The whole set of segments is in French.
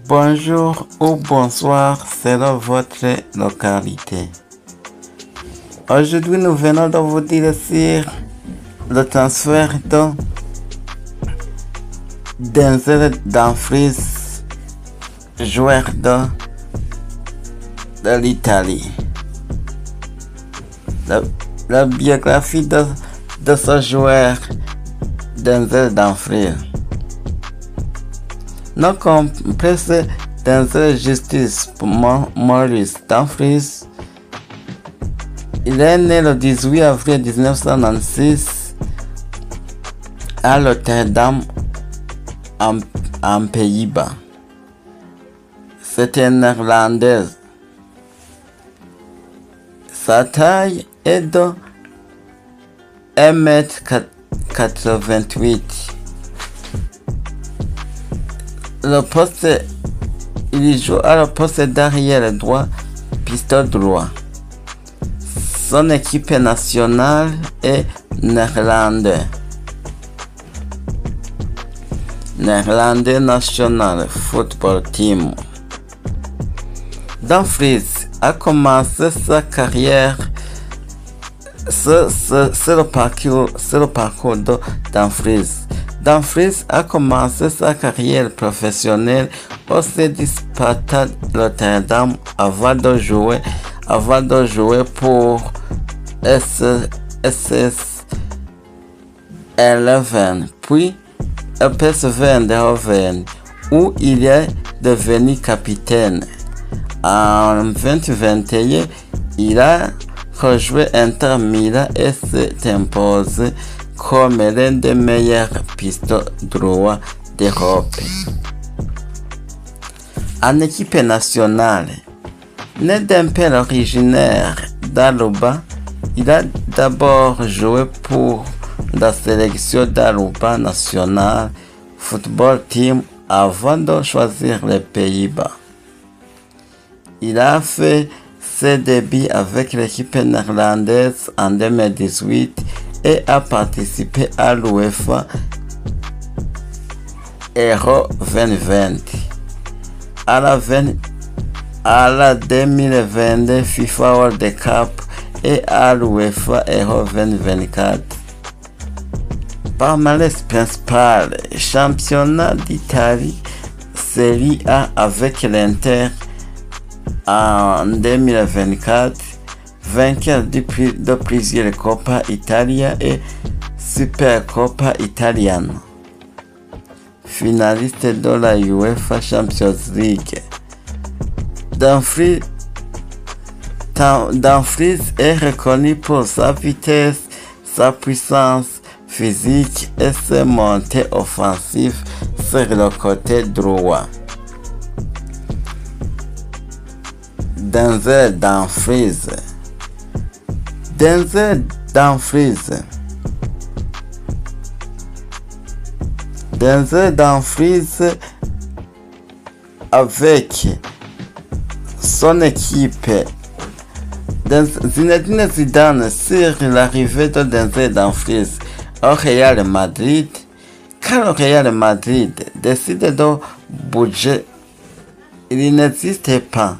Bonjour ou bonsoir selon votre localité. Aujourd'hui, nous venons de vous dire sur le transfert de Denzel Dumfries, joueur de l'Italie. La biographie de ce joueur, Denzel Dumfries. Nos complices Denzel Justice Maurice Dumfries. Il est né le 18 avril 1996 à Rotterdam, en Pays-Bas. C'est un Néerlandais. Sa taille est de 1m88. Il joue à le poste d'arrière droit, pistol droit. Son équipe nationale est Néerlandais National Football Team. Dumfries a commencé sa carrière. C'est le parcours de Dumfries. Dumfries a commencé sa carrière professionnelle au CSKA Sparta Rotterdam avant de jouer pour SS Eleven, puis PSV Eindhoven, où il est devenu capitaine. En 2021, il a rejoint Inter Milan et s'est imposé comme l'un des meilleurs pistons droits d'Europe. En équipe nationale, né d'un père originaire d'Aruba, il a d'abord joué pour la sélection d'Aruba National Football Team avant de choisir les Pays-Bas. Il a fait ses débuts avec l'équipe néerlandaise en 2018 et a participé à l'UEFA Euro 2020, à la 2022 FIFA World Cup et à l'UEFA Euro 2024. Palmarès principal: championnat d'Italie, Série A avec l'Inter en 2024, vainqueur de plusieurs Coppa Italia et Supercoppa Italiana, finaliste de la UEFA Champions League. Dumfries est reconnu pour sa vitesse, sa puissance physique et ses montées offensives sur le côté droit. Denzel Dumfries avec son équipe. Zinedine Zidane sur l'arrivée de Denzel Dumfries au Real Madrid. Quand le Real Madrid décide de bouger, il n'existe pas.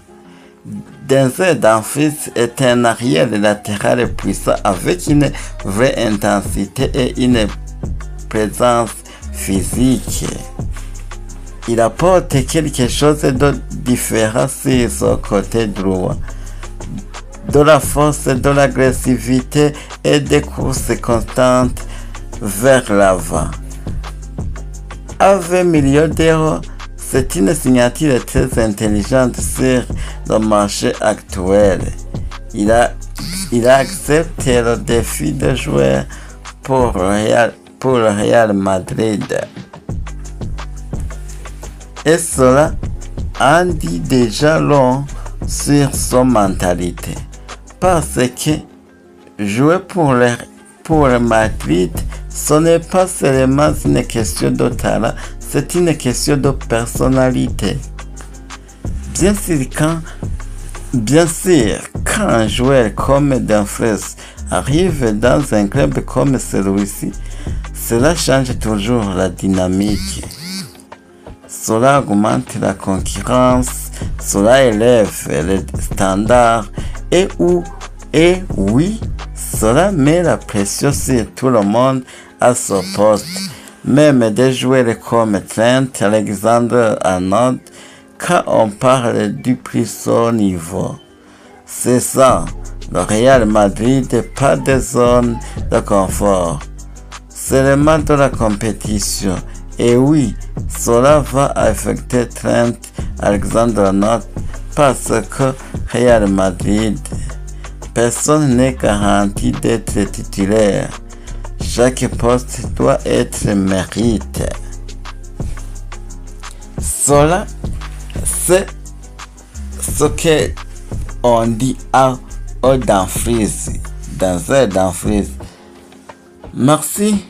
Denzel Dumfries est un arrière latéral puissant avec une vraie intensité et une présence physique. Il apporte quelque chose de différent sur son côté droit, de la force, de l'agressivité et des courses constantes vers l'avant. À 20 millions d'euros, c'est une signature très intelligente sur le marché actuel. Il a accepté le défi de jouer pour le Real Madrid. Et cela en dit déjà long sur son mentalité. Parce que jouer pour le Madrid, ce n'est pas seulement une question de talent, c'est une question de personnalité. Bien sûr, quand un joueur comme Dumfries arrive dans un club comme celui-ci, cela change toujours la dynamique. cela augmente la concurrence, cela élève les standards et oui, cela met la pression sur tout le monde à son poste. Même des joueurs comme Trent Alexander-Arnold, quand on parle du plus haut niveau. C'est ça, le Real Madrid, pas de zone de confort, seulement de la compétition. Et oui, cela va affecter Trent Alexander-Arnold parce que Real Madrid, personne n'est garanti d'être titulaire. Chaque poste doit être mérité. Cela, c'est ce qu'on dit au Dumfries, dans un Dumfries. Merci.